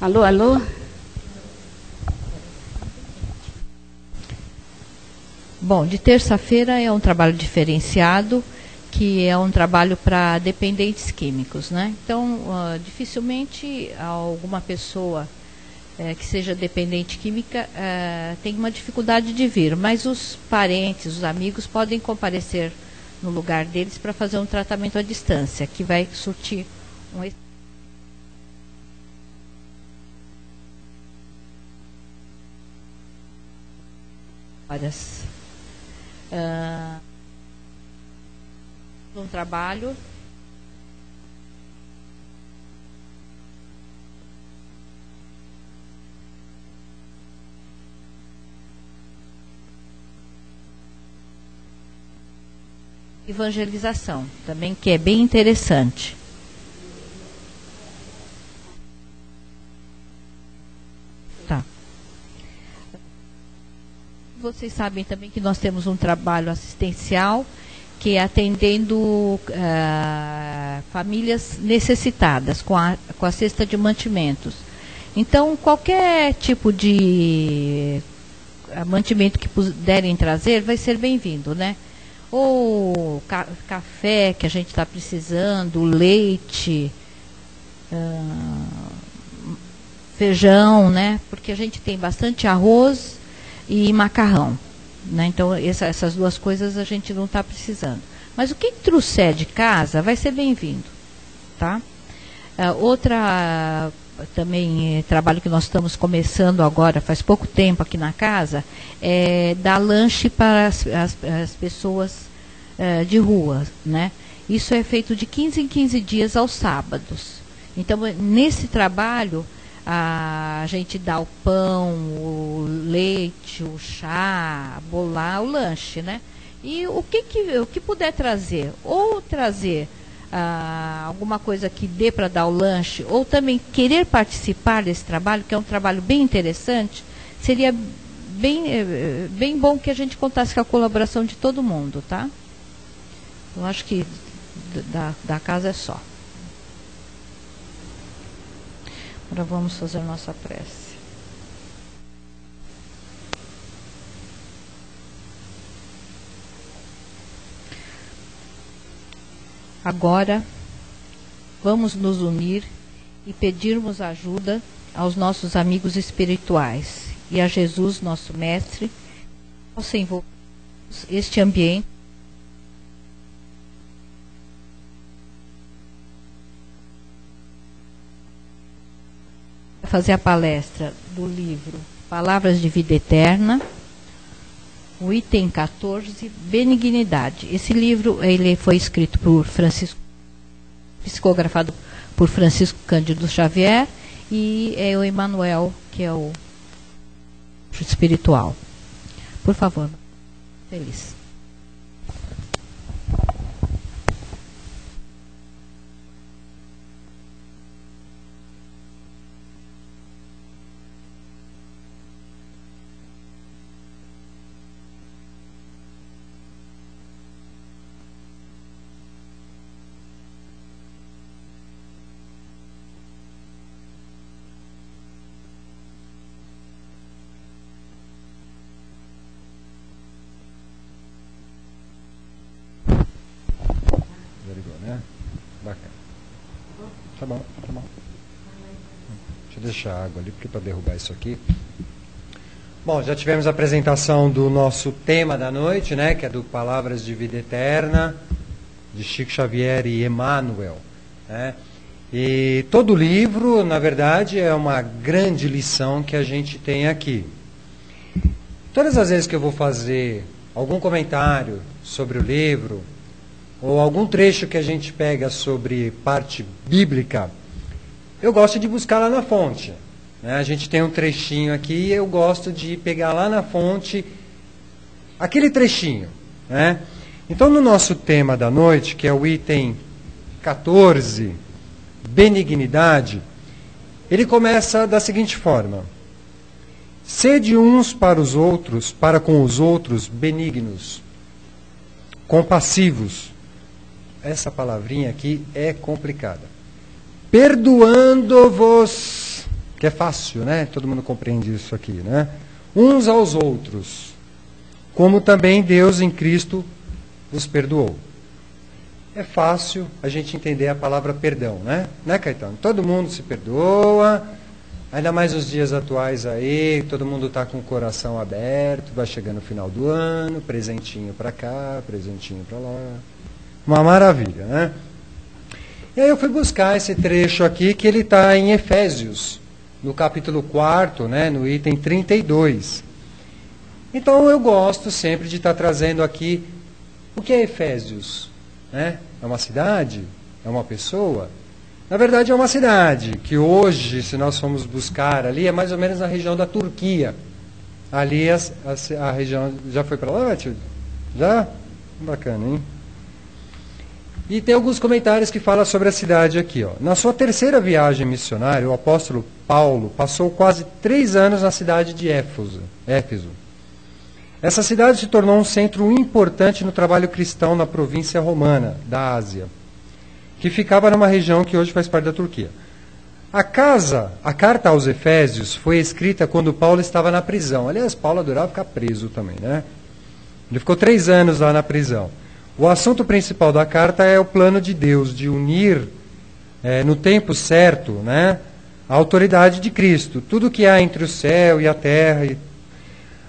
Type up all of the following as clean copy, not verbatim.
Alô, alô? Bom, de terça-feira é um trabalho diferenciado, que é um trabalho para dependentes químicos, né? Então, dificilmente alguma pessoa que seja dependente química tem uma dificuldade de vir, mas os parentes, os amigos podem comparecer no lugar deles para fazer um tratamento à distância, que vai surtir um horas. Um trabalho evangelização também, que é bem interessante. Tá. Vocês sabem também que nós temos um trabalho assistencial que é atendendo famílias necessitadas com a cesta de mantimentos. Então, qualquer tipo de mantimento que puderem trazer vai ser bem-vindo, né? Ou café que a gente está precisando, leite, feijão, né? Porque a gente tem bastante arroz e macarrão, né? Então essas duas coisas a gente não está precisando. Mas o que trouxer de casa vai ser bem-vindo, tá? Outra também trabalho que nós estamos começando agora, faz pouco tempo aqui na casa, é dar lanche para as pessoas de rua, né? Isso é feito de 15 em 15 dias aos sábados. Então, nesse trabalho, a gente dá o pão, o leite, o chá, bolar, o lanche, né? E o que puder trazer, ou trazer alguma coisa que dê para dar o lanche, ou também querer participar desse trabalho, que é um trabalho bem interessante, seria bem bom que a gente contasse com a colaboração de todo mundo, tá? Eu acho que da casa é só. Agora vamos fazer nossa prece. Agora, vamos nos unir e pedirmos ajuda aos nossos amigos espirituais e a Jesus, nosso Mestre, possa envolver este ambiente fazer a palestra do livro Palavras de Vida Eterna, o item 14, Benignidade. Esse livro ele foi escrito por Francisco, psicografado por Francisco Cândido Xavier, e é o Emmanuel, que é o espiritual. Por favor, feliz. Tá bom, tá bom. Deixa eu deixar a água ali, porque para derrubar isso aqui. Bom, já tivemos a apresentação do nosso tema da noite, né, que é do Palavras de Vida Eterna, de Chico Xavier e Emmanuel, né? E todo o livro, na verdade, é uma grande lição que a gente tem aqui. Todas as vezes que eu vou fazer algum comentário sobre o livro, ou algum trecho que a gente pega sobre parte bíblica, eu gosto de buscar lá na fonte, né? A gente tem um trechinho aqui e eu gosto de pegar lá na fonte aquele trechinho, né? Então, no nosso tema da noite, que é o item 14, Benignidade, ele começa da seguinte forma: sede uns para com os outros benignos, compassivos. Essa palavrinha aqui é complicada. Perdoando-vos. que é fácil, né? Todo mundo compreende isso aqui, né? Uns aos outros, como também Deus em Cristo os perdoou. É fácil a gente entender a palavra perdão, né? Né, Caetano? Todo mundo se perdoa, ainda mais nos dias atuais aí, todo mundo está com o coração aberto, vai chegando o final do ano, presentinho para cá, presentinho para lá. Uma maravilha, né? E aí eu fui buscar esse trecho aqui, que ele está em Efésios, no capítulo 4, né, no item 32. Então eu gosto sempre de estar trazendo aqui o que é Efésios. Né? É uma cidade? É uma pessoa? Na verdade é uma cidade, que hoje, se nós formos buscar ali, é mais ou menos na região da Turquia. Ali a região... Já foi para lá, Matilde? Já? Bacana, hein? E tem alguns comentários que falam sobre a cidade aqui. Ó. Na sua terceira viagem missionária, o apóstolo Paulo passou quase 3 anos na cidade de Éfeso. Essa cidade se tornou um centro importante no trabalho cristão na província romana da Ásia, que ficava numa região que hoje faz parte da Turquia. A carta aos Efésios foi escrita quando Paulo estava na prisão. Aliás, Paulo adorava ficar preso também, né? Ele ficou 3 anos lá na prisão. O assunto principal da carta é o plano de Deus de unir, no tempo certo, né, a autoridade de Cristo, tudo que há entre o céu e a terra.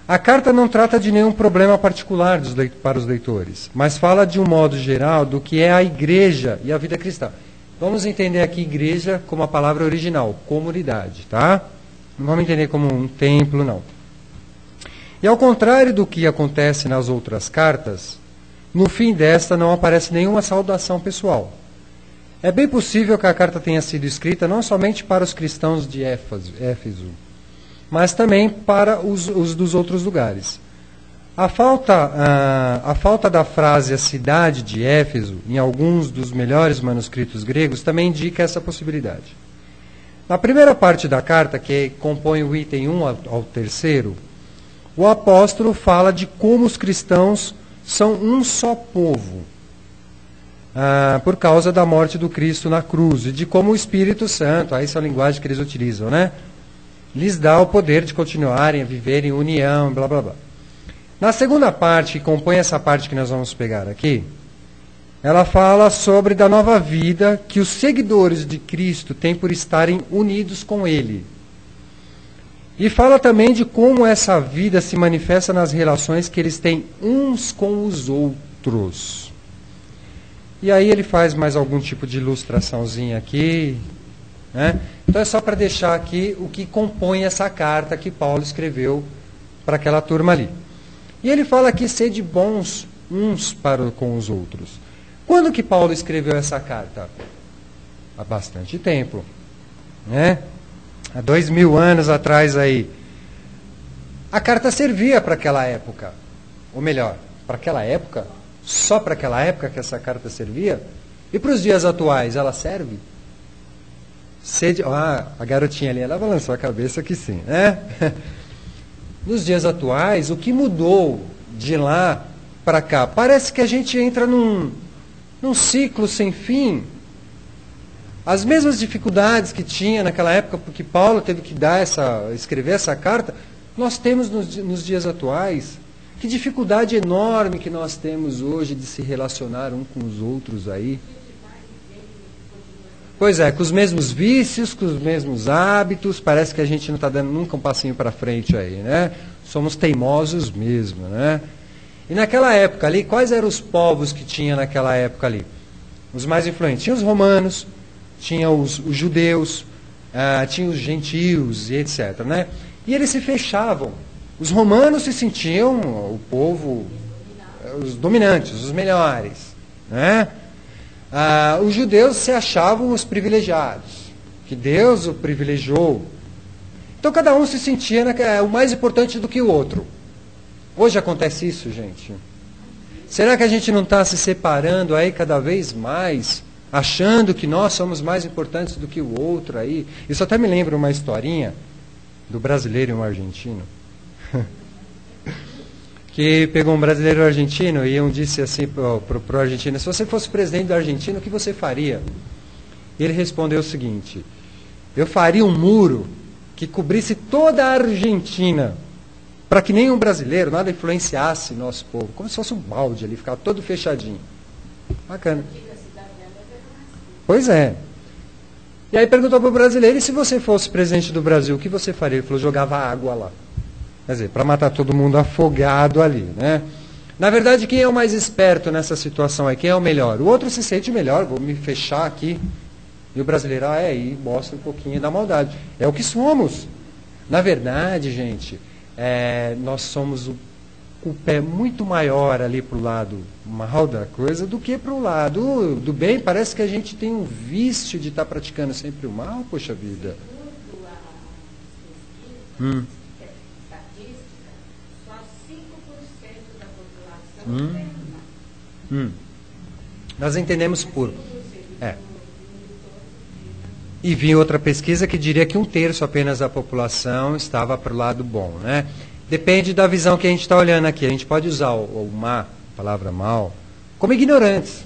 A carta não trata de nenhum problema particular para os leitores, mas fala de um modo geral do que é a igreja e a vida cristã. Vamos entender aqui igreja como a palavra original, comunidade, tá? Não vamos entender como um templo, não. E ao contrário do que acontece nas outras cartas, no fim desta não aparece nenhuma saudação pessoal. É bem possível que a carta tenha sido escrita não somente para os cristãos de Éfeso, mas também para os dos outros lugares. A falta da frase a cidade de Éfeso, em alguns dos melhores manuscritos gregos, também indica essa possibilidade. Na primeira parte da carta, que compõe o item 1 ao 3º, o apóstolo fala de como os cristãos são um só povo, por causa da morte do Cristo na cruz, e de como o Espírito Santo, essa é a linguagem que eles utilizam, né, lhes dá o poder de continuarem a viver em união, blá blá blá. Na segunda parte, que compõe essa parte que nós vamos pegar aqui, ela fala sobre da nova vida que os seguidores de Cristo têm por estarem unidos com Ele. E fala também de como essa vida se manifesta nas relações que eles têm uns com os outros. E aí ele faz mais algum tipo de ilustraçãozinha aqui, né? Então é só para deixar aqui o que compõe essa carta que Paulo escreveu para aquela turma ali. E ele fala aqui, sede bons uns para com os outros. Quando que Paulo escreveu essa carta? Há bastante tempo, né? Há 2000 anos atrás aí. A carta servia para aquela época. Ou melhor, para aquela época, só para aquela época que essa carta servia. E para os dias atuais, ela serve? A garotinha ali, ela balançou a cabeça que sim, né? Nos dias atuais, o que mudou de lá para cá? Parece que a gente entra num ciclo sem fim. As mesmas dificuldades que tinha naquela época, porque Paulo teve que escrever essa carta, nós temos nos dias atuais. Que dificuldade enorme que nós temos hoje de se relacionar um com os outros aí. Pois é, com os mesmos vícios, com os mesmos hábitos, parece que a gente não está dando nunca um passinho para frente aí, né? Somos teimosos mesmo, né? E naquela época ali, quais eram os povos que tinha naquela época ali? Os mais influentes. Tinha os romanos, tinha os judeus, tinha os gentios e etc, né? E eles se fechavam. Os romanos se sentiam o povo, os dominantes, os melhores, né? Os judeus se achavam os privilegiados, que Deus o privilegiou. Então cada um se sentia o mais importante do que o outro. Hoje acontece isso, gente? Será que a gente não está se separando aí cada vez mais, achando que nós somos mais importantes do que o outro aí? Isso até me lembra uma historinha do brasileiro e um argentino. Que pegou um brasileiro e um argentino e um disse assim pro argentino: se você fosse presidente da Argentina, o que você faria? Ele respondeu o seguinte: eu faria um muro que cobrisse toda a Argentina, para que nenhum brasileiro, nada influenciasse nosso povo, como se fosse um balde ali, ficava todo fechadinho. Bacana. Pois é. E aí perguntou para o brasileiro, e se você fosse presidente do Brasil, o que você faria? Ele falou, jogava água lá. Quer dizer, para matar todo mundo afogado ali, né? Na verdade, quem é o mais esperto nessa situação é quem é o melhor. O outro se sente melhor, vou me fechar aqui. E o brasileiro, e mostra um pouquinho da maldade. É o que somos. Na verdade, gente, nós somos o pé muito maior ali para o lado mal da coisa do que para o lado do bem. Parece que a gente tem um vício de estar praticando sempre o mal, poxa vida. Nós entendemos por... E vi outra pesquisa que diria que 1/3 apenas da população estava para o lado bom, né? Depende da visão que a gente está olhando aqui. A gente pode usar a palavra mal, como ignorantes.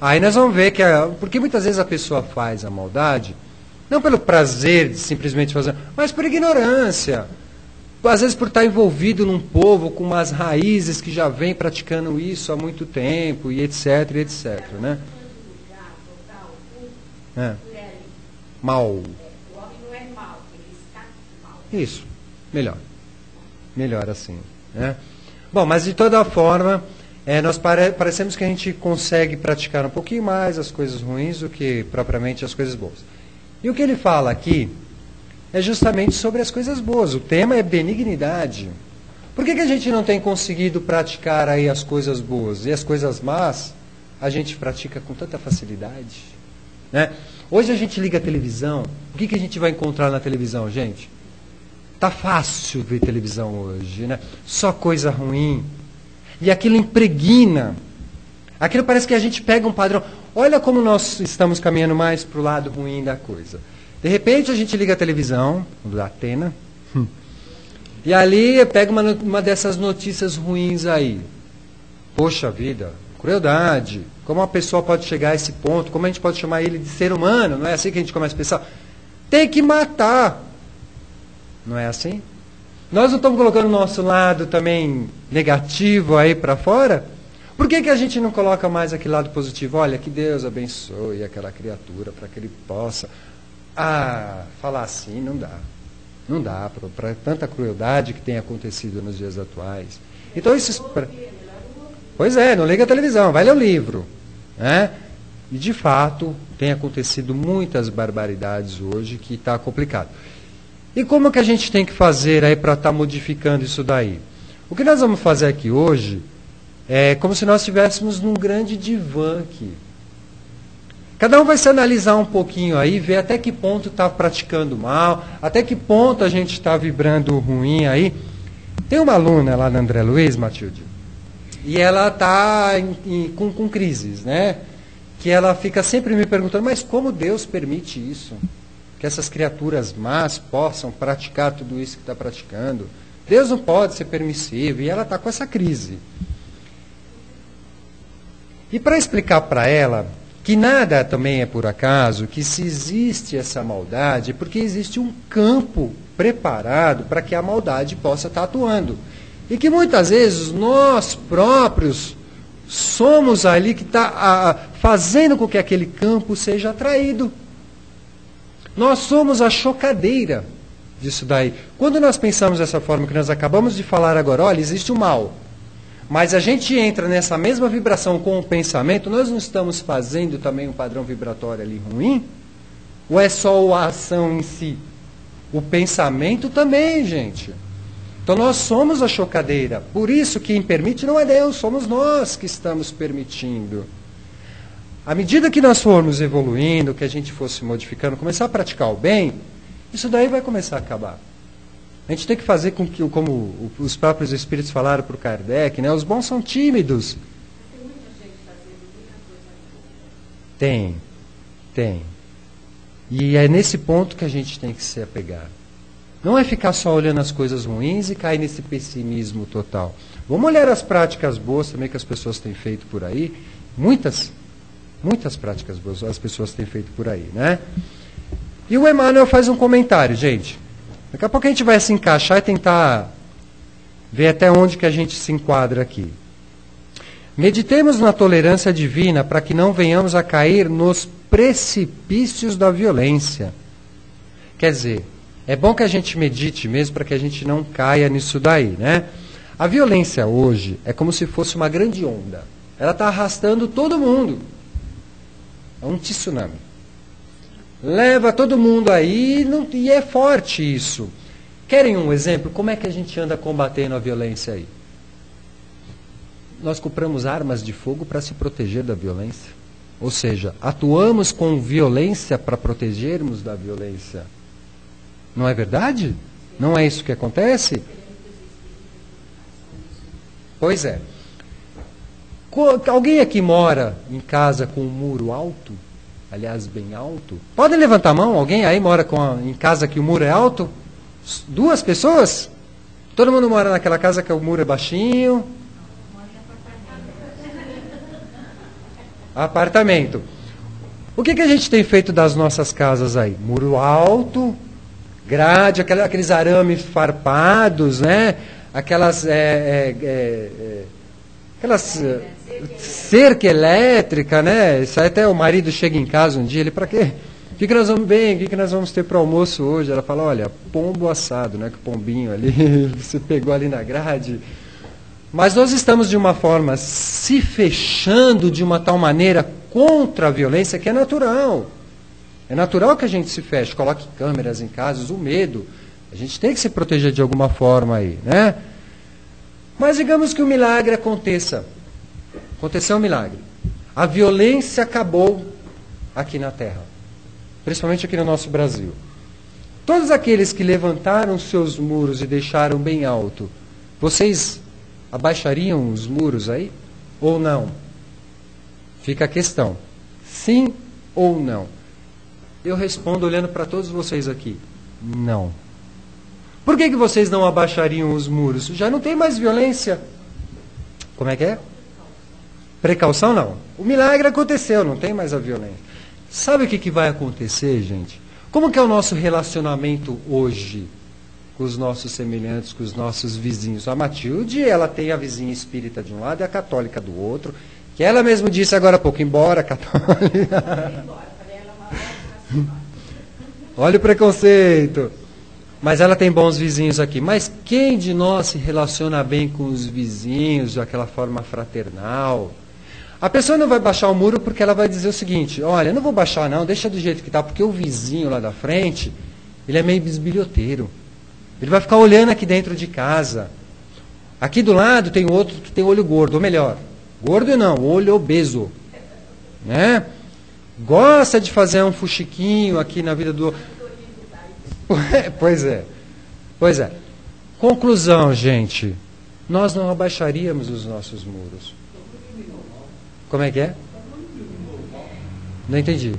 Aí nós vamos ver que... porque muitas vezes a pessoa faz a maldade, não pelo prazer de simplesmente fazer, mas por ignorância. Às vezes por estar envolvido num povo com umas raízes que já vem praticando isso há muito tempo, e etc, né? Mal. O homem não é mal, ele está mal. Isso, melhor. Melhor assim, né? Bom, mas de toda forma, nós parecemos que a gente consegue praticar um pouquinho mais as coisas ruins do que propriamente as coisas boas. E o que ele fala aqui é justamente sobre as coisas boas. O tema é benignidade. Por que a gente não tem conseguido praticar aí as coisas boas? E as coisas más, a gente pratica com tanta facilidade, né? Hoje a gente liga a televisão, o que a gente vai encontrar na televisão, gente? Tá fácil ver televisão hoje, né? Só coisa ruim. E aquilo impregna. Aquilo parece que a gente pega um padrão. Olha como nós estamos caminhando mais para o lado ruim da coisa. De repente a gente liga a televisão, da Atena, e ali pega uma dessas notícias ruins aí. Poxa vida, crueldade. Como uma pessoa pode chegar a esse ponto? Como a gente pode chamar ele de ser humano? Não é assim que a gente começa a pensar? Tem que matar. Não é assim? Nós não estamos colocando o nosso lado também negativo aí para fora? Por que a gente não coloca mais aquele lado positivo? Olha, que Deus abençoe aquela criatura para que ele possa... falar assim não dá. Não dá para tanta crueldade que tem acontecido nos dias atuais. Então isso... Pois é, não liga a televisão, vai ler o livro. Né? E de fato, tem acontecido muitas barbaridades hoje que está complicado. E como que a gente tem que fazer aí para estar modificando isso daí? O que nós vamos fazer aqui hoje é como se nós estivéssemos num grande divã aqui. Cada um vai se analisar um pouquinho aí, ver até que ponto está praticando mal, até que ponto a gente está vibrando ruim aí. Tem uma aluna lá na André Luiz, Matilde, e ela está com crises, né? Que ela fica sempre me perguntando, mas como Deus permite isso? Que essas criaturas más possam praticar tudo isso que está praticando. Deus não pode ser permissivo. E ela está com essa crise. E para explicar para ela que nada também é por acaso, que se existe essa maldade, é porque existe um campo preparado para que a maldade possa estar atuando. E que muitas vezes nós próprios somos ali que está fazendo com que aquele campo seja atraído. Nós somos a chocadeira disso daí. Quando nós pensamos dessa forma que nós acabamos de falar agora, olha, existe o mal, mas a gente entra nessa mesma vibração com o pensamento, nós não estamos fazendo também um padrão vibratório ali ruim? Ou é só a ação em si? O pensamento também, gente. Então nós somos a chocadeira. Por isso quem permite não é Deus, somos nós que estamos permitindo. À medida que nós formos evoluindo, que a gente fosse modificando, começar a praticar o bem, isso daí vai começar a acabar. A gente tem que fazer com que, como os próprios espíritos falaram para o Kardec, né, os bons são tímidos. Tem muita gente fazendo muita coisa boa. Tem. E é nesse ponto que a gente tem que se apegar. Não é ficar só olhando as coisas ruins e cair nesse pessimismo total. Vamos olhar as práticas boas também que as pessoas têm feito por aí. Muitas práticas boas as pessoas têm feito por aí, né? E o Emmanuel faz um comentário, gente. Daqui a pouco a gente vai se encaixar e tentar ver até onde que a gente se enquadra aqui. Meditemos na tolerância divina para que não venhamos a cair nos precipícios da violência. Quer dizer, é bom que a gente medite mesmo para que a gente não caia nisso daí, né? A violência hoje é como se fosse uma grande onda. Ela está arrastando todo mundo. É um tsunami. Leva todo mundo aí e é forte isso. Querem um exemplo? Como é que a gente anda combatendo a violência aí? Nós compramos armas de fogo para se proteger da violência. Ou seja, atuamos com violência para protegermos da violência. Não é verdade? Não é isso que acontece? Pois é. Alguém aqui mora em casa com um muro alto? Aliás, bem alto? Podem levantar a mão? Alguém aí mora em casa que o muro é alto? 2 pessoas? Todo mundo mora naquela casa que o muro é baixinho? Apartamento. O que a gente tem feito das nossas casas aí? Muro alto, grade, aqueles arames farpados, né? Aquelas cerca elétrica, né? Isso aí até o marido chega em casa um dia, ele, para quê? O que nós vamos bem? O que nós vamos ter para almoço hoje? Ela fala, olha, pombo assado, né? Que o pombinho ali, você pegou ali na grade. Mas nós estamos de uma forma se fechando de uma tal maneira contra a violência que é natural. É natural que a gente se feche, coloque câmeras em casas, o medo. A gente tem que se proteger de alguma forma aí, né? Mas digamos que o milagre aconteça. Aconteceu um milagre. A violência acabou aqui na Terra. Principalmente aqui no nosso Brasil. Todos aqueles que levantaram seus muros e deixaram bem alto, vocês abaixariam os muros aí? Ou não? Fica a questão. Sim ou não? Eu respondo olhando para todos vocês aqui. Não. Por que vocês não abaixariam os muros? Já não tem mais violência. Como é que é? Precaução não. O milagre aconteceu, não tem mais a violência. Sabe o que vai acontecer, gente? Como que é o nosso relacionamento hoje com os nossos semelhantes, com os nossos vizinhos? A Matilde, ela tem a vizinha espírita de um lado e a católica do outro, que ela mesmo disse agora há pouco, embora católica. Olha o preconceito. Mas ela tem bons vizinhos aqui. Mas quem de nós se relaciona bem com os vizinhos, de aquela forma fraternal? A pessoa não vai baixar o muro porque ela vai dizer o seguinte, olha, eu não vou baixar não, deixa do jeito que está, porque o vizinho lá da frente, ele é meio bisbilhoteiro. Ele vai ficar olhando aqui dentro de casa. Aqui do lado tem outro que tem olho gordo, ou melhor, gordo não, olho obeso. Né? Gosta de fazer um fuxiquinho aqui na vida do... Pois é. Pois é. Conclusão, gente. Nós não abaixaríamos os nossos muros. Como é que é? Não entendi.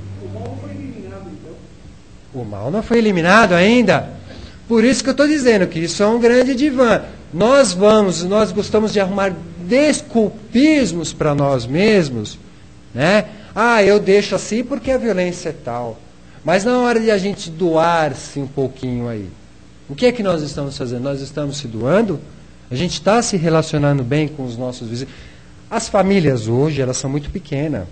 O mal não foi eliminado ainda? Por isso que eu estou dizendo que isso é um grande divã. Nós gostamos de arrumar desculpismos para nós mesmos, né? Ah, eu deixo assim porque a violência é tal. Mas na hora de a gente doar-se um pouquinho aí, o que é que nós estamos fazendo? Nós estamos se doando? A gente está se relacionando bem com os nossos vizinhos? As famílias hoje, elas são muito pequenas.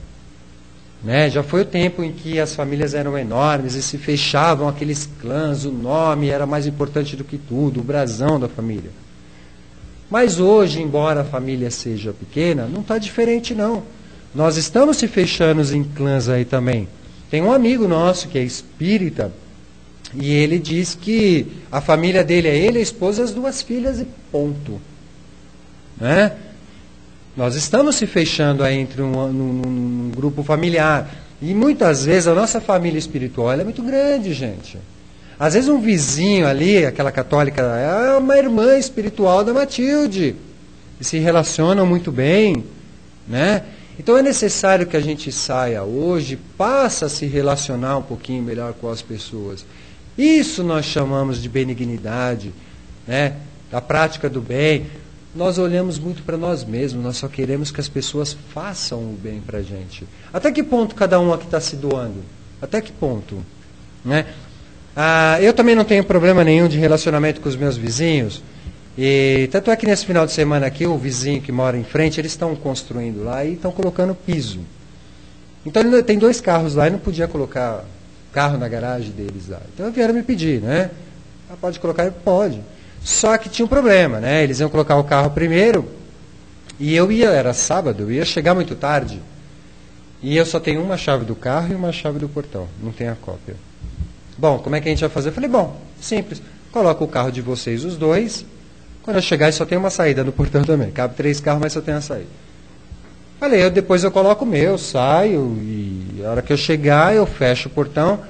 Né? Já foi o tempo em que as famílias eram enormes e se fechavam aqueles clãs, o nome era mais importante do que tudo, o brasão da família. Mas hoje, embora a família seja pequena, não está diferente não. Nós estamos se fechando em clãs aí também. Tem um amigo nosso que é espírita e ele diz que a família dele é ele, a esposa e as 2 filhas e ponto. Né? Nós estamos se fechando aí entre um grupo familiar. E muitas vezes a nossa família espiritual é muito grande, gente. Às vezes um vizinho ali, aquela católica, é uma irmã espiritual da Matilde. E se relacionam muito bem. Né? Então é necessário que a gente saia hoje, passe a se relacionar um pouquinho melhor com as pessoas. Isso nós chamamos de benignidade, né? Da prática do bem. Nós olhamos muito para nós mesmos, nós só queremos que as pessoas façam o bem para a gente. Até que ponto cada um aqui está se doando? Até que ponto? Né? Eu também não tenho problema nenhum de relacionamento com os meus vizinhos. E tanto é que nesse final de semana aqui, o vizinho que mora em frente, eles estão construindo lá e estão colocando piso. Então ele tem 2 carros lá e não podia colocar carro na garagem deles lá. Então vieram me pedir, né? Pode colocar? Pode. Só que tinha um problema, né? Eles iam colocar o carro primeiro e era sábado, eu ia chegar muito tarde. E eu só tenho uma chave do carro e uma chave do portão, não tem a cópia. Bom, como é que a gente vai fazer? Eu falei, bom, simples, coloca o carro de vocês os 2, quando eu chegar só tem uma saída no portão também, cabe 3 carros, mas só tem a saída. Falei, depois eu coloco o meu, saio, e a hora que eu chegar eu fecho o portão,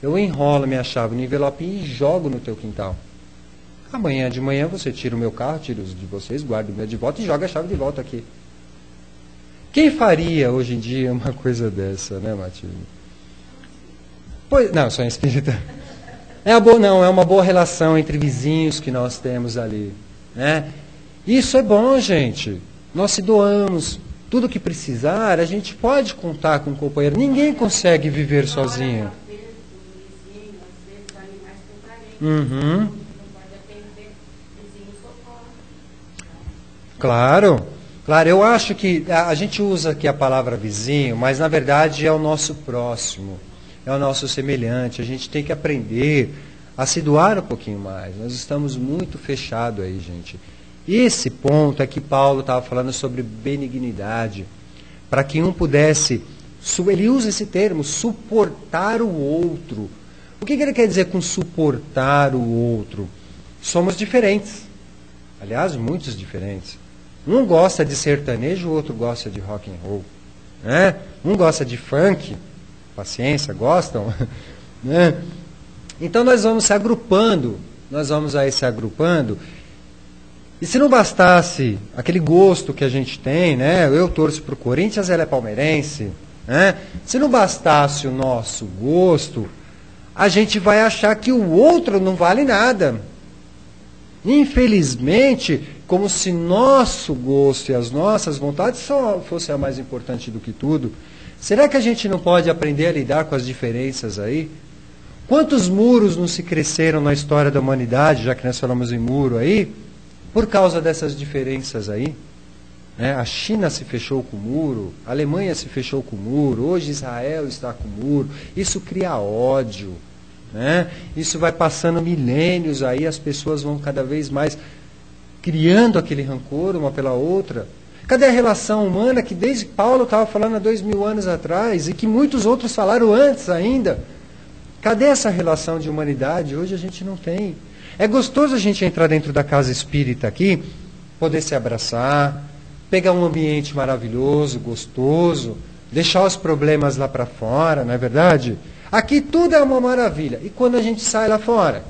eu enrolo minha chave no envelope e jogo no teu quintal. Amanhã de manhã você tira o meu carro, tira os de vocês, guarda o meu de volta e joga a chave de volta aqui. Quem faria hoje em dia uma coisa dessa, né, Matilde? Pois, não, sou espírita. É uma boa relação entre vizinhos que nós temos ali, né? Isso é bom, gente. Nós se doamos. Tudo que precisar, a gente pode contar com um companheiro. Ninguém consegue viver sozinho. Uhum. Claro. Claro, eu acho que a gente usa aqui a palavra vizinho, mas na verdade é o nosso próximo, é o nosso semelhante. A gente tem que aprender a se doar um pouquinho mais. Nós estamos muito fechados aí, gente. Esse ponto é que Paulo estava falando sobre benignidade, para que um pudesse, ele usa esse termo, suportar o outro. O que ele quer dizer com suportar o outro? Somos diferentes, aliás, muitos diferentes. Um gosta de sertanejo, o outro gosta de rock and roll, né? Um gosta de funk, paciência, gostam, né? Então nós vamos se agrupando, e se não bastasse aquele gosto que a gente tem, né? Eu torço para o Corinthians, ela é palmeirense, né? Se não bastasse o nosso gosto, a gente vai achar que o outro não vale nada. Infelizmente, como se nosso gosto e as nossas vontades só fossem a mais importante do que tudo. Será que a gente não pode aprender a lidar com as diferenças aí? Quantos muros não se cresceram na história da humanidade, já que nós falamos em muro aí, por causa dessas diferenças aí? A China se fechou com o muro, a Alemanha se fechou com o muro, hoje Israel está com o muro. Isso cria ódio. Isso vai passando milênios aí, as pessoas vão cada vez mais criando aquele rancor uma pela outra. Cadê a relação humana que desde Paulo estava falando há 2000 anos atrás e que muitos outros falaram antes ainda? Cadê essa relação de humanidade? Hoje a gente não tem. É gostoso a gente entrar dentro da casa espírita aqui, poder se abraçar, pegar um ambiente maravilhoso, gostoso, deixar os problemas lá para fora, não é verdade? Aqui tudo é uma maravilha. E quando a gente sai lá fora?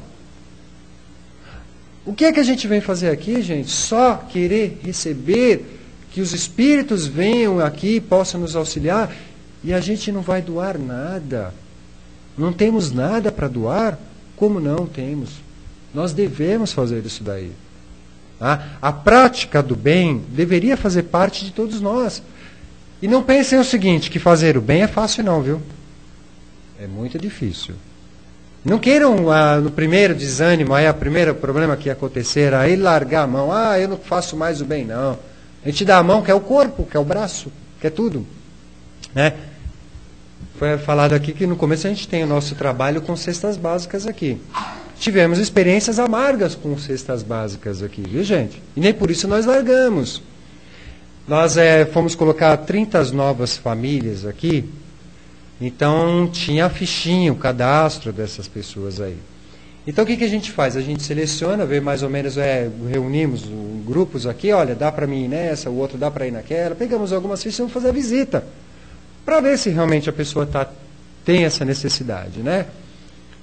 O que é que a gente vem fazer aqui, gente? Só querer receber, que os espíritos venham aqui, possam nos auxiliar, e a gente não vai doar nada. Não temos nada para doar? Como não temos? Nós devemos fazer isso daí. A prática do bem deveria fazer parte de todos nós. E não pensem o seguinte, que fazer o bem é fácil não, viu? É muito difícil. Não queiram, no primeiro desânimo, aí o primeiro problema que acontecer, aí largar a mão. Eu não faço mais o bem, não. A gente dá a mão, que é o corpo, que é o braço, que é tudo. Foi falado aqui que no começo a gente tem o nosso trabalho com cestas básicas aqui. Tivemos experiências amargas com cestas básicas aqui, viu, gente? E nem por isso nós largamos. Nós fomos colocar 30 novas famílias aqui. Então, tinha a fichinha, o cadastro dessas pessoas aí. Então, o que a gente faz? A gente seleciona, vê mais ou menos, reunimos grupos aqui, olha, dá para mim ir nessa, o outro dá para ir naquela. Pegamos algumas fichas e vamos fazer a visita, para ver se realmente a pessoa tem essa necessidade, né?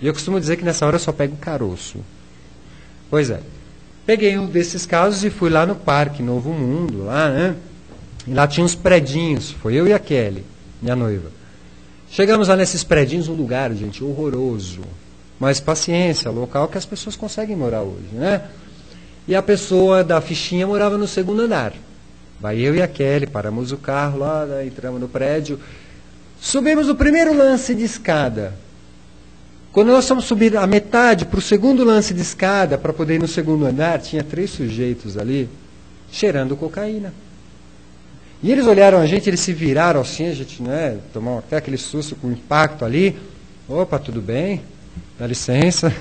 E eu costumo dizer que nessa hora eu só pego o caroço. Pois é. Peguei um desses casos e fui lá no Parque Novo Mundo, lá, né? E lá tinha uns predinhos, foi eu e a Kelly, minha noiva. Chegamos lá nesses predinhos, um lugar, gente, horroroso. Mas paciência, local que as pessoas conseguem morar hoje, né? E a pessoa da fichinha morava no segundo andar. Vai eu e a Kelly, paramos o carro lá, entramos no prédio. Subimos o primeiro lance de escada. Quando nós fomos subir a metade para o segundo lance de escada, para poder ir no segundo andar, tinha 3 sujeitos ali, cheirando cocaína. E eles olharam a gente, eles se viraram assim, a gente, né, tomou até aquele susto com o impacto ali. Opa, tudo bem? Dá licença.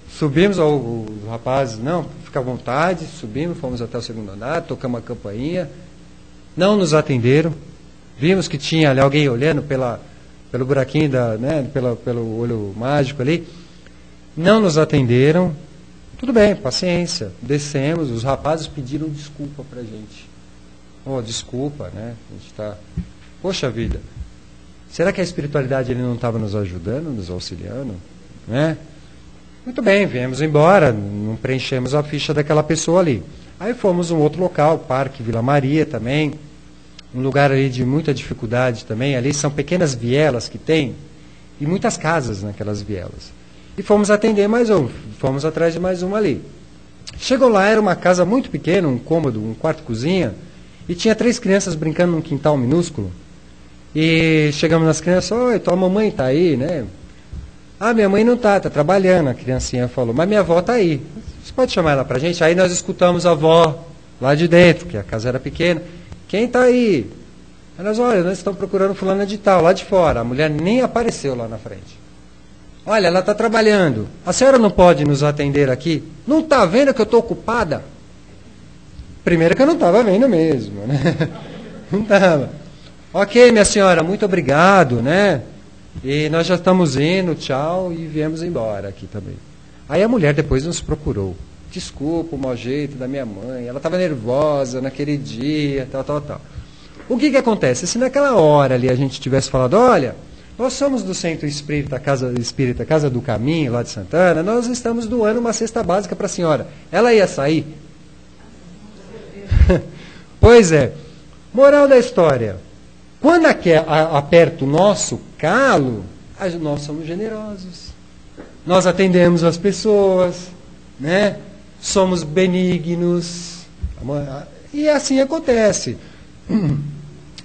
Subimos, os rapazes, não, fica à vontade, subimos, fomos até o segundo andar, tocamos a campainha. Não nos atenderam. Vimos que tinha ali alguém olhando pelo buraquinho, pelo olho mágico ali. Não nos atenderam. Tudo bem, paciência. Descemos, os rapazes pediram desculpa para a gente. Oh, desculpa, né? A gente está... Poxa vida, será que a espiritualidade ele não estava nos ajudando, nos auxiliando? Né? Muito bem, viemos embora, não preenchemos a ficha daquela pessoa ali. Aí fomos a um outro local, Parque Vila Maria também, um lugar ali de muita dificuldade também. Ali são pequenas vielas que tem, e muitas casas naquelas vielas. E fomos atender mais um, fomos atrás de mais uma ali. Chegou lá, era uma casa muito pequena, um cômodo, um quarto-cozinha, e tinha 3 crianças brincando num quintal minúsculo. E chegamos nas crianças, oi, tua mamãe está aí, né? Ah, minha mãe não está trabalhando, a criancinha falou, mas minha avó está aí. Você pode chamar ela para a gente? Aí nós escutamos a avó lá de dentro, que a casa era pequena. Quem está aí? Aí nós, olha, nós estamos procurando fulana de tal, lá de fora. A mulher nem apareceu lá na frente. Olha, ela está trabalhando. A senhora não pode nos atender aqui? Não está vendo que eu estou ocupada? Primeiro que eu não estava vendo mesmo, né? Não estava. Ok, minha senhora, muito obrigado, né? E nós já estamos indo, tchau, e viemos embora aqui também. Aí a mulher depois nos procurou. Desculpa o mau jeito da minha mãe, ela estava nervosa naquele dia, tal. O que acontece? Se naquela hora ali a gente tivesse falado, olha, nós somos do Centro Espírita Casa do Caminho, lá de Santana, nós estamos doando uma cesta básica para a senhora. Ela ia sair? Pois é. Moral da história. Quando aperta o nosso calo, nós somos generosos. Nós atendemos as pessoas, né? Somos benignos. E assim acontece.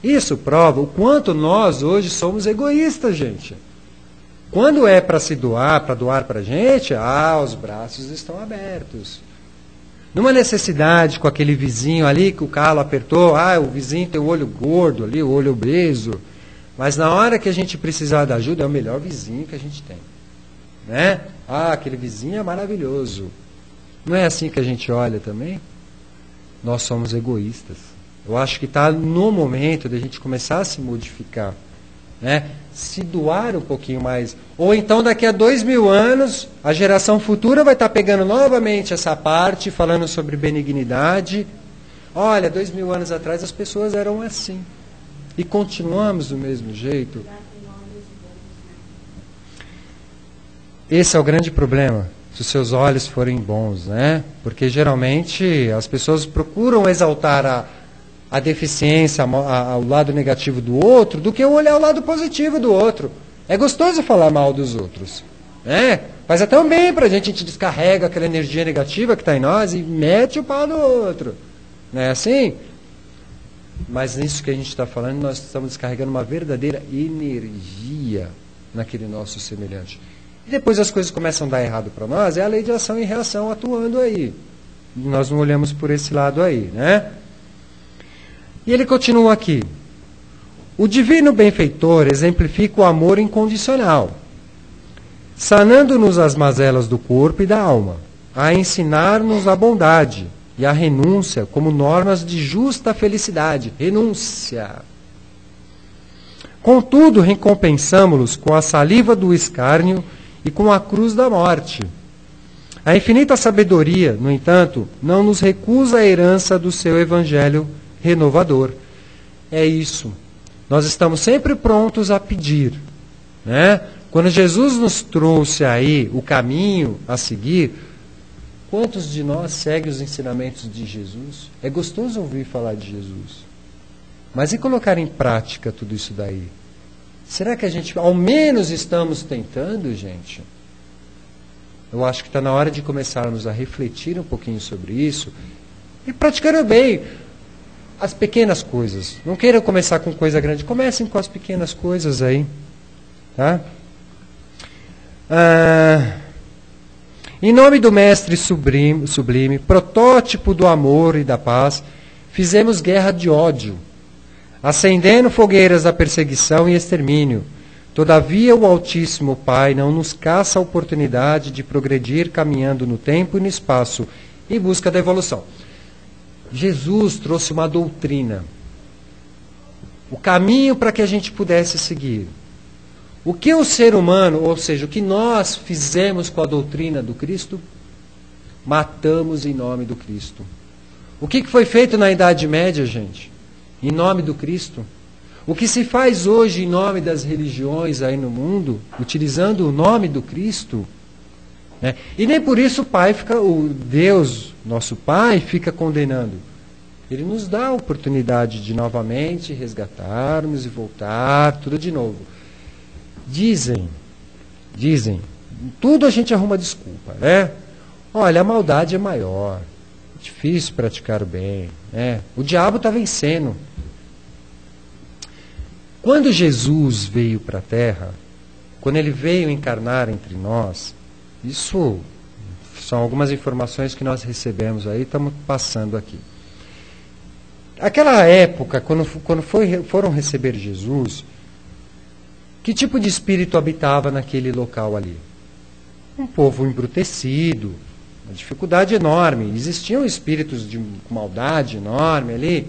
Isso prova o quanto nós hoje somos egoístas, gente. Quando é para se doar, para doar para a gente, os braços estão abertos. Numa necessidade com aquele vizinho ali que o calo apertou, o vizinho tem o olho gordo ali, o olho obeso, mas na hora que a gente precisar da ajuda, é o melhor vizinho que a gente tem. Né? Aquele vizinho é maravilhoso. Não é assim que a gente olha também? Nós somos egoístas. Eu acho que está no momento de a gente começar a se modificar. Né? Se doar um pouquinho mais. Ou então daqui a 2000 anos, a geração futura vai estar pegando novamente essa parte, falando sobre benignidade. Olha, 2000 anos atrás as pessoas eram assim. E continuamos do mesmo jeito. Esse é o grande problema, se os seus olhos forem bons, né? Porque geralmente as pessoas procuram exaltar a deficiência, o lado negativo do outro, do que olhar o lado positivo do outro. É gostoso falar mal dos outros, né? Faz até um bem pra gente, a gente descarrega aquela energia negativa que está em nós e mete o pau no outro. Não é assim? Mas nisso que a gente está falando, nós estamos descarregando uma verdadeira energia naquele nosso semelhante. E depois as coisas começam a dar errado para nós, é a lei de ação e reação atuando aí. Nós não olhamos por esse lado aí, né? E ele continua aqui. O divino benfeitor exemplifica o amor incondicional, sanando-nos as mazelas do corpo e da alma, a ensinar-nos a bondade e a renúncia como normas de justa felicidade. Renúncia. Contudo, recompensamo-los com a saliva do escárnio e com a cruz da morte. A infinita sabedoria, no entanto, não nos recusa a herança do seu evangelho renovador. É isso. Nós estamos sempre prontos a pedir, né? Quando Jesus nos trouxe aí o caminho a seguir, quantos de nós seguem os ensinamentos de Jesus? É gostoso ouvir falar de Jesus. Mas e colocar em prática tudo isso daí? Será que a gente, ao menos, estamos tentando, gente? Eu acho que está na hora de começarmos a refletir um pouquinho sobre isso e praticando bem as pequenas coisas. Não queiram começar com coisa grande, comecem com as pequenas coisas aí. Tá? Em nome do Mestre sublime, protótipo do amor e da paz, fizemos guerra de ódio, acendendo fogueiras da perseguição e extermínio. Todavia o Altíssimo Pai não nos caça a oportunidade de progredir caminhando no tempo e no espaço em busca da evolução. Jesus trouxe uma doutrina, o caminho para que a gente pudesse seguir. O que o ser humano, ou seja, o que nós fizemos com a doutrina do Cristo, matamos em nome do Cristo. O que foi feito na Idade Média, gente? Em nome do Cristo. O que se faz hoje em nome das religiões aí no mundo, utilizando o nome do Cristo, né? E nem por isso o Deus, nosso Pai, fica condenando. Ele nos dá a oportunidade de novamente resgatarmos e voltar, tudo de novo. Dizem, tudo a gente arruma desculpa, né? Olha, a maldade é maior, é difícil praticar o bem, né? O diabo está vencendo. Quando Jesus veio para a Terra, quando ele veio encarnar entre nós, isso são algumas informações que nós recebemos aí, estamos passando aqui. Aquela época, quando foram receber Jesus, que tipo de espírito habitava naquele local ali? Um povo embrutecido, uma dificuldade enorme. Existiam espíritos de maldade enorme ali.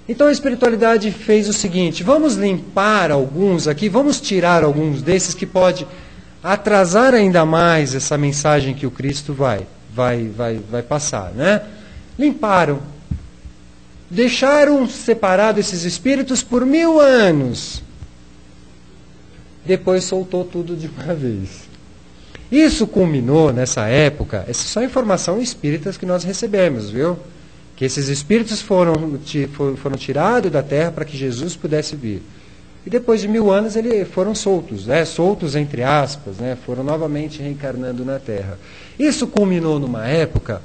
Então a espiritualidade fez o seguinte: vamos limpar alguns aqui, vamos tirar alguns desses que pode atrasar ainda mais essa mensagem que o Cristo vai passar, né? Limparam. Deixaram separados esses espíritos por 1000 anos. Depois soltou tudo de uma vez. Isso culminou nessa época, essa é só informação espíritas que nós recebemos, viu? Que esses espíritos foram tirados da terra para que Jesus pudesse vir. E depois de 1000 anos eles foram soltos, né? Soltos entre aspas, né? Foram novamente reencarnando na terra. Isso culminou numa época,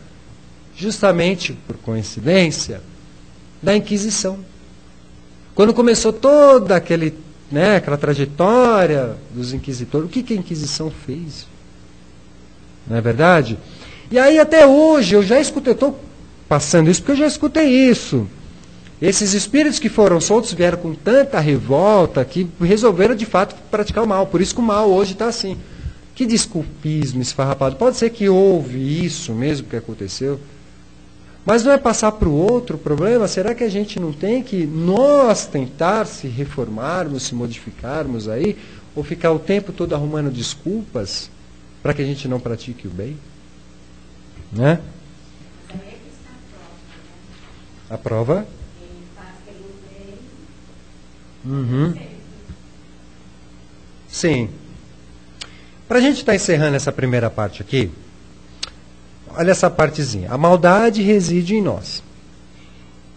justamente por coincidência, da Inquisição. Quando começou toda aquela trajetória dos inquisitores, o que a Inquisição fez? Não é verdade? E aí até hoje, eu estou passando isso porque eu já escutei isso. Esses espíritos que foram soltos vieram com tanta revolta que resolveram de fato praticar o mal. Por isso que o mal hoje está assim. Que desculpismo esfarrapado. Pode ser que houve isso mesmo que aconteceu. Mas não é passar para o outro problema? Será que a gente não tem que nós tentar se reformarmos, se modificarmos aí? Ou ficar o tempo todo arrumando desculpas para que a gente não pratique o bem? Né? A prova? Uhum. Sim. Para a gente estar encerrando essa primeira parte aqui, olha essa partezinha. A maldade reside em nós.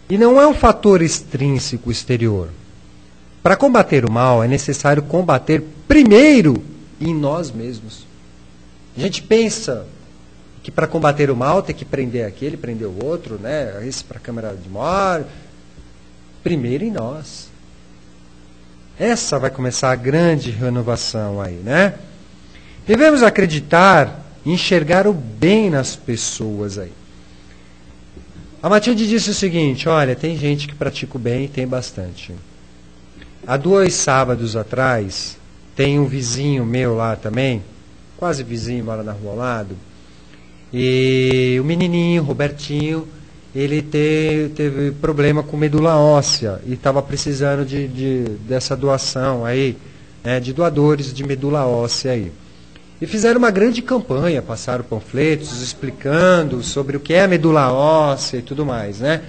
E não é um fator extrínseco exterior. Para combater o mal, é necessário combater primeiro em nós mesmos. A gente pensa que para combater o mal tem que prender aquele, prender o outro, né? Esse para a câmara de morte. Primeiro em nós. Essa vai começar a grande renovação aí, né? Devemos acreditar e enxergar o bem nas pessoas aí. A Matilde disse o seguinte: olha, tem gente que pratica o bem e tem bastante. Há 2 sábados atrás, tem um vizinho meu lá também, quase vizinho, mora na rua ao lado, e o menininho, Robertinho, ele teve problema com medula óssea e estava precisando dessa doação aí, né, de doadores de medula óssea aí. E fizeram uma grande campanha, passaram panfletos explicando sobre o que é a medula óssea e tudo mais, né?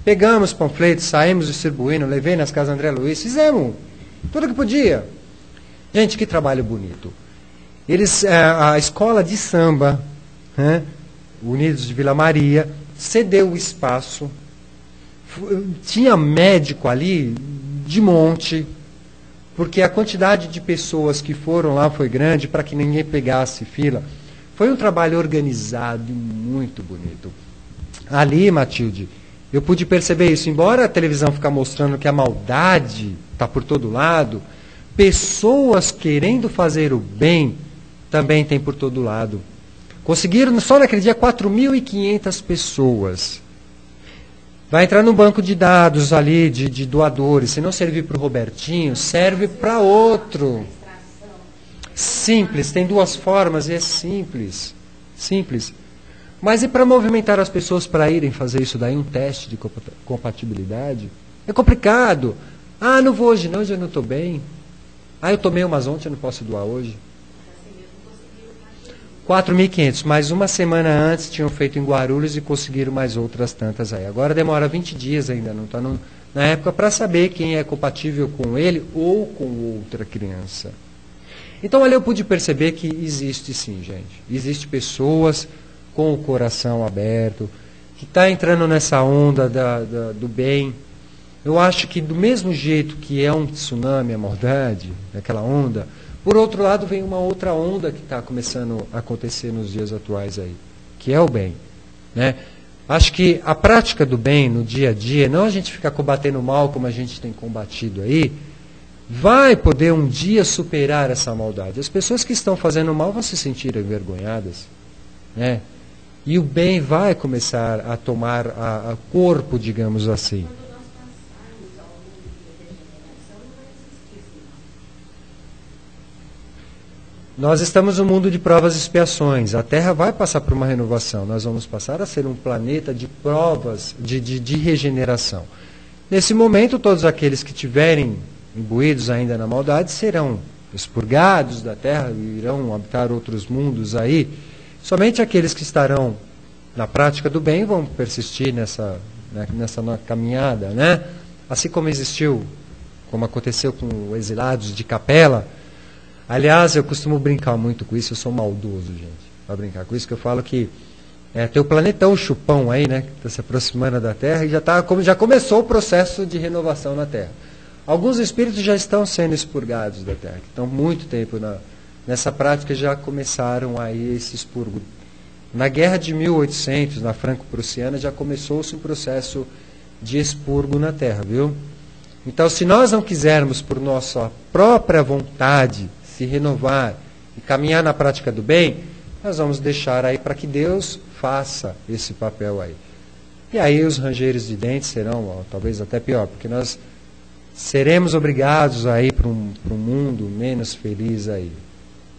Pegamos panfletos, saímos distribuindo, levei nas casas André Luiz, fizemos tudo que podia. Gente, que trabalho bonito. A escola de samba, né, Unidos de Vila Maria, cedeu o espaço. Tinha médico ali de monte, porque a quantidade de pessoas que foram lá foi grande para que ninguém pegasse fila. Foi um trabalho organizado e muito bonito. Ali, Matilde, eu pude perceber isso. Embora a televisão fique mostrando que a maldade está por todo lado, pessoas querendo fazer o bem também tem por todo lado. Conseguiram, só naquele dia, 4.500 pessoas. Vai entrar no banco de dados ali, de doadores. Se não servir para o Robertinho, serve para outro. Simples, tem duas formas e é simples. Simples. Mas e para movimentar as pessoas para irem fazer isso daí, um teste de compatibilidade? É complicado. Ah, não vou hoje não, hoje eu não estou bem. Ah, eu tomei umas ontem, eu não posso doar hoje. 4.500, mas uma semana antes tinham feito em Guarulhos e conseguiram mais outras tantas aí. Agora demora 20 dias ainda, não está na época, para saber quem é compatível com ele ou com outra criança. Então ali eu pude perceber que existe sim, gente. Existem pessoas com o coração aberto, que está entrando nessa onda do bem. Eu acho que do mesmo jeito que é um tsunami, a maldade, aquela onda, por outro lado, vem uma outra onda que está começando a acontecer nos dias atuais aí, que é o bem. Né? Acho que a prática do bem no dia a dia, não a gente ficar combatendo o mal como a gente tem combatido aí, vai poder um dia superar essa maldade. As pessoas que estão fazendo mal vão se sentir envergonhadas. Né? E o bem vai começar a tomar a corpo, digamos assim. Nós estamos no mundo de provas e expiações. A Terra vai passar por uma renovação. Nós vamos passar a ser um planeta de provas, de regeneração. Nesse momento, todos aqueles que tiverem imbuídos ainda na maldade serão expurgados da Terra e irão habitar outros mundos aí. Somente aqueles que estarão na prática do bem vão persistir nessa caminhada. Né? Assim como existiu, como aconteceu com os exilados de Capela. Aliás, eu costumo brincar muito com isso, eu sou maldoso, gente, para brincar com isso, que eu falo que tem o planetão chupão aí, né, que está se aproximando da Terra, e já começou o processo de renovação na Terra. Alguns espíritos já estão sendo expurgados da Terra, que estão muito tempo nessa prática, já começaram aí esse expurgo. Na Guerra de 1800, na Franco-Prussiana, já começou-se um processo de expurgo na Terra, viu? Então, se nós não quisermos, por nossa própria vontade, se renovar e caminhar na prática do bem, nós vamos deixar aí para que Deus faça esse papel aí. E aí os rangeiros de dentes serão, talvez até pior, porque nós seremos obrigados a ir para um mundo menos feliz aí.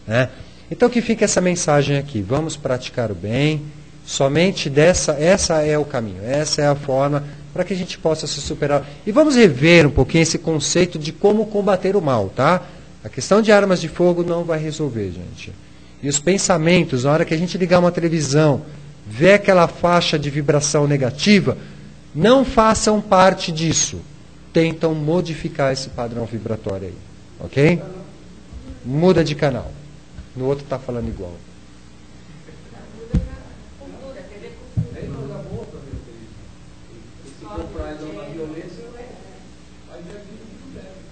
Né? Então que fica essa mensagem aqui, vamos praticar o bem, somente essa é o caminho, essa é a forma para que a gente possa se superar. E vamos rever um pouquinho esse conceito de como combater o mal, tá? A questão de armas de fogo não vai resolver, gente. E os pensamentos, na hora que a gente ligar uma televisão, ver aquela faixa de vibração negativa, não façam parte disso. Tentam modificar esse padrão vibratório aí. Ok? Muda de canal. No outro está falando igual.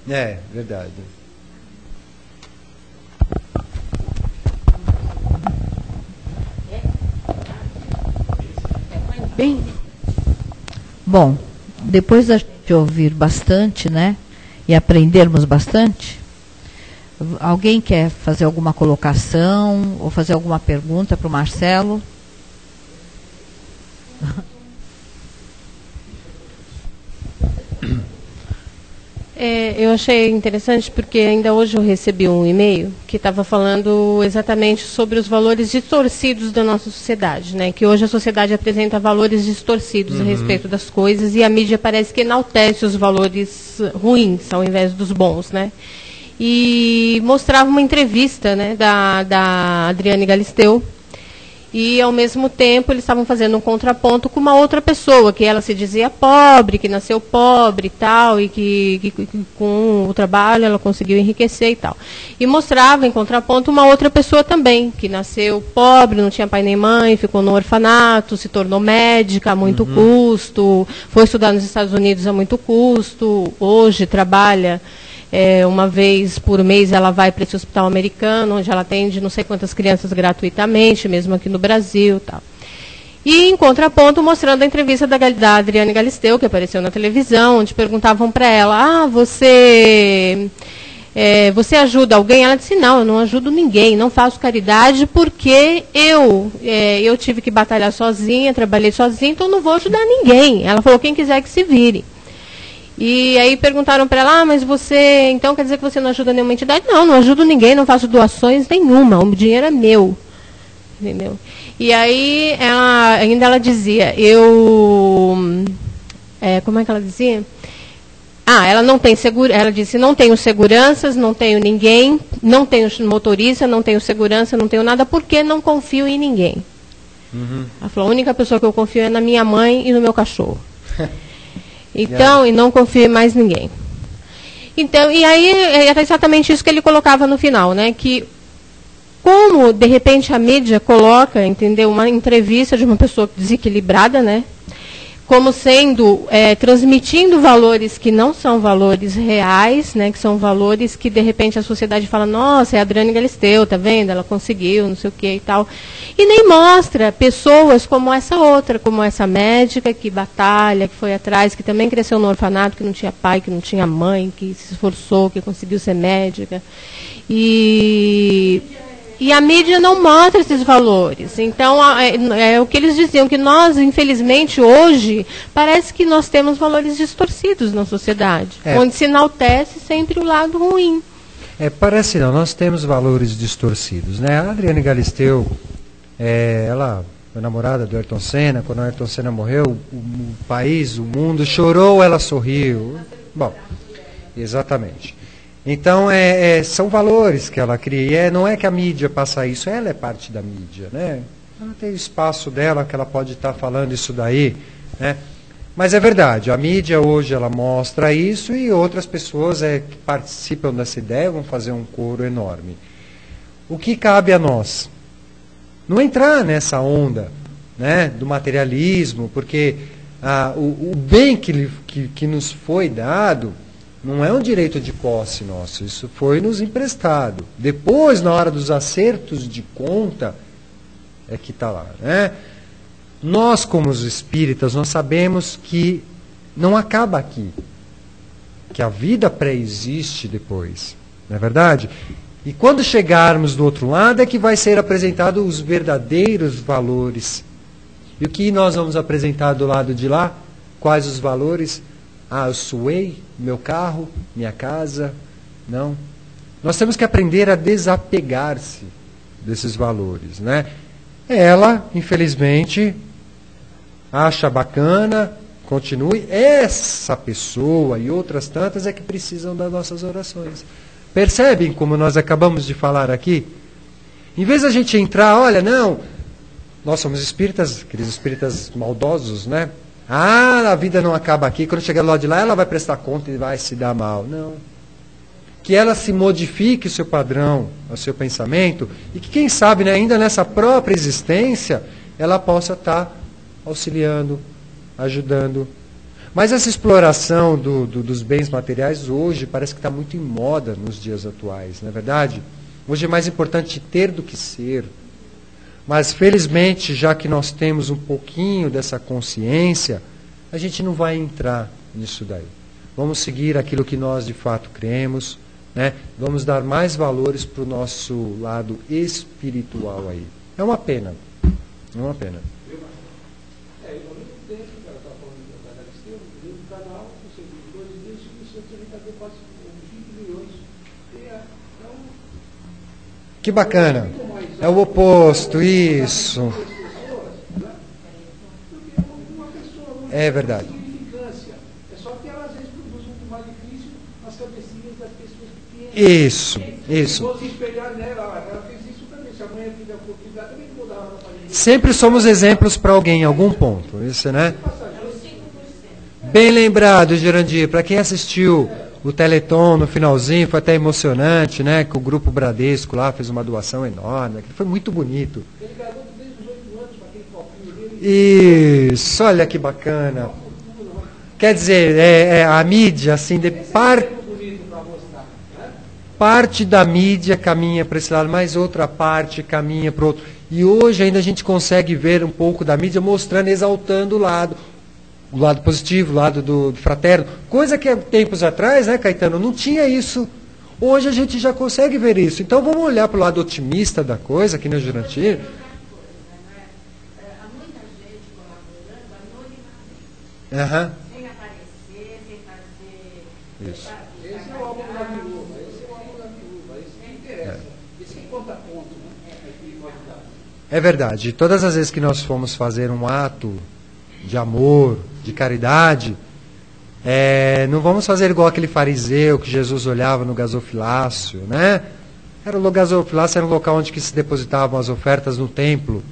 É, verdade. Bem, bom, depois da gente ouvir bastante, né, e aprendermos bastante, alguém quer fazer alguma colocação ou fazer alguma pergunta para o Marcelo? Eu achei interessante porque ainda hoje eu recebi um e-mail que estava falando exatamente sobre os valores distorcidos da nossa sociedade, né? Que hoje a sociedade apresenta valores distorcidos a respeito das coisas e a mídia parece que enaltece os valores ruins ao invés dos bons, né? E mostrava uma entrevista, né, da Adriane Galisteu. E, ao mesmo tempo, eles estavam fazendo um contraponto com uma outra pessoa, que ela se dizia pobre, que nasceu pobre e tal, e que com o trabalho ela conseguiu enriquecer e tal. E mostrava, em contraponto, uma outra pessoa também, que nasceu pobre, não tinha pai nem mãe, ficou no orfanato, se tornou médica a muito custo, foi estudar nos Estados Unidos a muito custo, hoje trabalha... uma vez por mês ela vai para esse hospital americano, onde ela atende não sei quantas crianças gratuitamente, mesmo aqui no Brasil. Tal. E, em contraponto, mostrando a entrevista da Adriane Galisteu, que apareceu na televisão, onde perguntavam para ela, você você ajuda alguém? Ela disse, não, eu não ajudo ninguém, não faço caridade porque eu tive que batalhar sozinha, trabalhei sozinha, então não vou ajudar ninguém. Ela falou, quem quiser que se vire. E aí perguntaram para ela, mas você, então quer dizer que você não ajuda nenhuma entidade? Não, não ajudo ninguém, não faço doações nenhuma, o dinheiro é meu. Entendeu? E aí ela dizia, como é que ela dizia? Ela não tem ela disse, não tenho seguranças, não tenho ninguém, não tenho motorista, não tenho segurança, não tenho nada, porque não confio em ninguém. Uhum. Ela falou, a única pessoa que eu confio é na minha mãe e no meu cachorro. Então, e não confio em mais ninguém. Então, e aí era exatamente isso que ele colocava no final, né? Que como, de repente, a mídia coloca, entendeu, uma entrevista de uma pessoa desequilibrada, né? Como sendo, transmitindo valores que não são valores reais, né, que são valores que, de repente, a sociedade fala, nossa, é a Adriane Galisteu, tá vendo? Ela conseguiu, não sei o que e tal. E nem mostra pessoas como essa outra, como essa médica que batalha, que foi atrás, que também cresceu no orfanato, que não tinha pai, que não tinha mãe, que se esforçou, que conseguiu ser médica. E a mídia não mostra esses valores. Então, é o que eles diziam, que nós, infelizmente, hoje, parece que nós temos valores distorcidos na sociedade, onde se enaltece sempre o lado ruim. Parece não, nós temos valores distorcidos, né? A Adriane Galisteu, ela foi namorada do Ayrton Senna, quando o Ayrton Senna morreu, o país, o mundo chorou, ela sorriu. Bom, exatamente. Então, são valores que ela cria. E não é que a mídia passa isso, ela é parte da mídia, né? Ela tem o espaço dela, que ela pode estar falando isso daí, né? Mas é verdade, a mídia hoje ela mostra isso e outras pessoas que participam dessa ideia vão fazer um coro enorme. O que cabe a nós? Não entrar nessa onda, né, do materialismo, porque o bem que nos foi dado não é um direito de posse nosso, isso foi nos emprestado. Depois, na hora dos acertos de conta, é que está lá, né? Nós, como os espíritas, nós sabemos que não acaba aqui, que a vida pré-existe depois, não é verdade? E quando chegarmos do outro lado é que vai ser apresentado os verdadeiros valores. E o que nós vamos apresentar do lado de lá? Quais os valores? Eu suei, meu carro, minha casa. Não. Nós temos que aprender a desapegar-se desses valores, né? Ela, infelizmente, acha bacana, continue. Essa pessoa e outras tantas é que precisam das nossas orações. Percebem como nós acabamos de falar aqui? Em vez da gente entrar, olha, não, nós somos espíritas, aqueles espíritas maldosos, né? A vida não acaba aqui, quando chegar lá de lá, ela vai prestar conta e vai se dar mal. Não. Que ela se modifique o seu padrão, o seu pensamento, e que, quem sabe, né, ainda nessa própria existência, ela possa estar auxiliando, ajudando. Mas essa exploração dos bens materiais hoje parece que está muito em moda nos dias atuais, não é verdade? Hoje é mais importante ter do que ser. Mas, felizmente, já que nós temos um pouquinho dessa consciência, a gente não vai entrar nisso daí. Vamos seguir aquilo que nós, de fato, cremos, né? Vamos dar mais valores para o nosso lado espiritual aí. É uma pena. É uma pena. Que bacana. É o oposto, isso. É verdade. Isso, isso. Sempre somos exemplos para alguém em algum ponto, isso, né? Bem lembrado, Jurandir, para quem assistiu o Teleton no finalzinho, foi até emocionante, né? Que o Grupo Bradesco lá fez uma doação enorme, foi muito bonito. Isso, olha que bacana. Quer dizer, a mídia, assim, parte da mídia caminha para esse lado, mas outra parte caminha para o outro. E hoje ainda a gente consegue ver um pouco da mídia mostrando, exaltando o lado positivo, o lado do fraterno. Coisa que há tempos atrás, né, Caetano, não tinha isso. Hoje a gente já consegue ver isso. Então vamos olhar para o lado otimista da coisa, aqui no Jurandir. Há muita gente colaborando anonimamente. Aham. Sem aparecer, sem fazer... Isso. Esse é o álbum da viúva, esse é o álbum da viúva, esse que interessa. Esse que conta ponto, né? Que pode dar. É verdade. Todas as vezes que nós fomos fazer um ato de amor, de caridade, não vamos fazer igual aquele fariseu que Jesus olhava no gasofilácio, né? O gasofilácio era um local onde que se depositavam as ofertas no templo.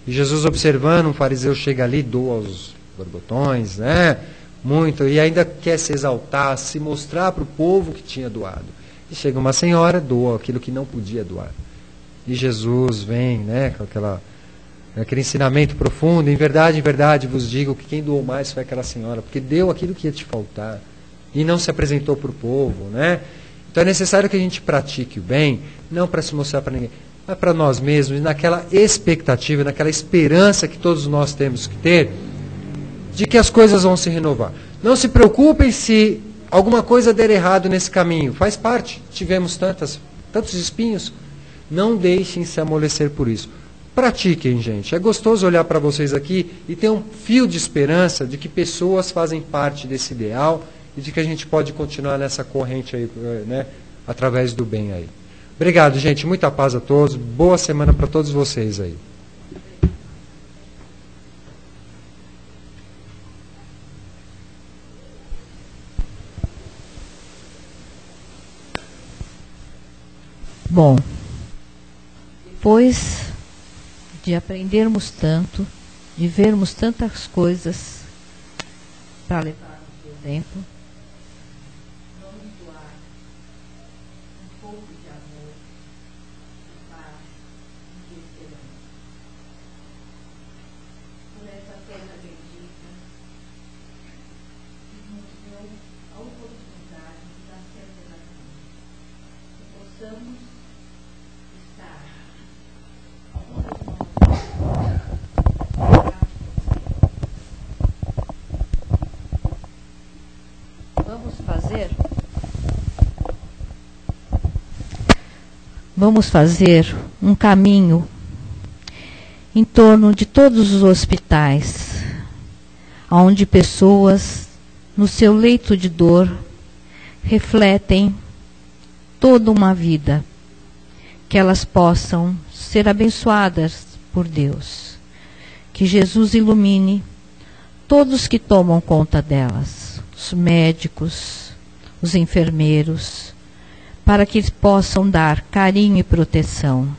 E Jesus, observando, um fariseu chega ali, doa os borbotões, né? Muito, e ainda quer se exaltar, se mostrar para o povo que tinha doado. E chega uma senhora, doa aquilo que não podia doar. E Jesus vem, né, com aquele ensinamento profundo. Em verdade vos digo que quem doou mais foi aquela senhora, porque deu aquilo que ia te faltar e não se apresentou para o povo, né? Então é necessário que a gente pratique o bem, não para se mostrar para ninguém, mas para nós mesmos, naquela expectativa, naquela esperança que todos nós temos que ter, de que as coisas vão se renovar. Não se preocupem se alguma coisa der errado nesse caminho, faz parte, tivemos tantos espinhos. Não deixem se amolecer por isso. Pratiquem, gente. É gostoso olhar para vocês aqui e ter um fio de esperança de que pessoas fazem parte desse ideal e de que a gente pode continuar nessa corrente aí, né, através do bem aí. Obrigado, gente. Muita paz a todos. Boa semana para todos vocês aí. Bom, depois de aprendermos tanto, de vermos tantas coisas para levar o exemplo, vamos doar um pouco de amor, de paz e de esperança. Por essa terra bendita que nos deu a oportunidade de estar sempre aqui. Que possamos estar Vamos fazer um caminho em torno de todos os hospitais, onde pessoas, no seu leito de dor, refletem toda uma vida, que elas possam ser abençoadas por Deus. Que Jesus ilumine todos que tomam conta delas, os médicos, os enfermeiros, para que eles possam dar carinho e proteção.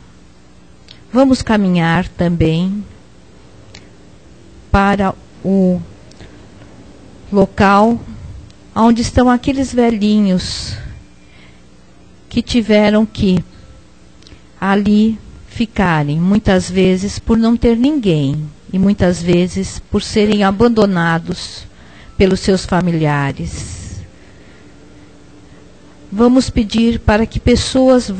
Vamos caminhar também para o local onde estão aqueles velhinhos que tiveram que ali ficarem, muitas vezes por não ter ninguém, e muitas vezes por serem abandonados pelos seus familiares. Vamos pedir para que pessoas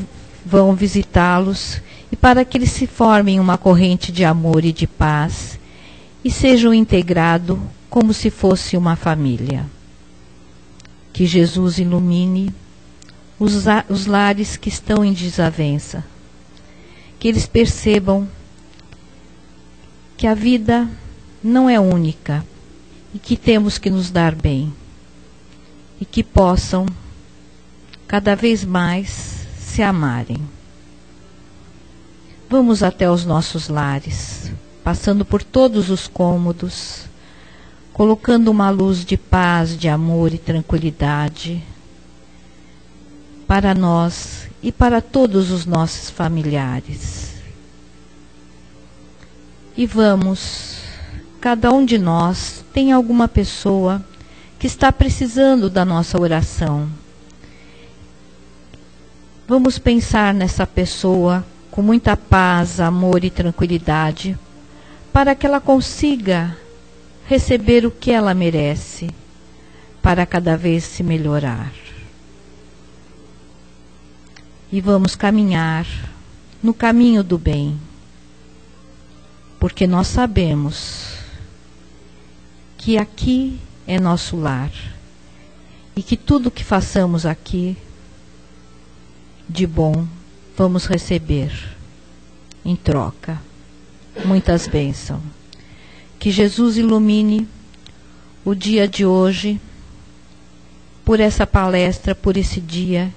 vão visitá-los e para que eles se formem uma corrente de amor e de paz e sejam integrados como se fosse uma família. Que Jesus ilumine os lares que estão em desavença. Que eles percebam que a vida não é única e que temos que nos dar bem. E que possam cada vez mais se amarem. Vamos até os nossos lares, passando por todos os cômodos, colocando uma luz de paz, de amor e tranquilidade para nós e para todos os nossos familiares. E vamos, cada um de nós tem alguma pessoa que está precisando da nossa oração. Vamos pensar nessa pessoa com muita paz, amor e tranquilidade, para que ela consiga receber o que ela merece, para cada vez se melhorar. E vamos caminhar no caminho do bem, porque nós sabemos que aqui é nosso lar, e que tudo que façamos aqui de bom vamos receber em troca? Muitas bênçãos. Que Jesus ilumine o dia de hoje, por essa palestra, por esse dia,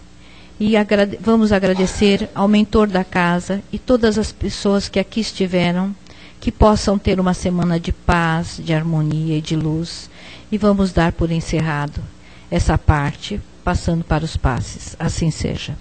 e vamos agradecer ao mentor da casa e todas as pessoas que aqui estiveram, que possam ter uma semana de paz, de harmonia e de luz, e vamos dar por encerrado essa parte, passando para os passes. Assim seja.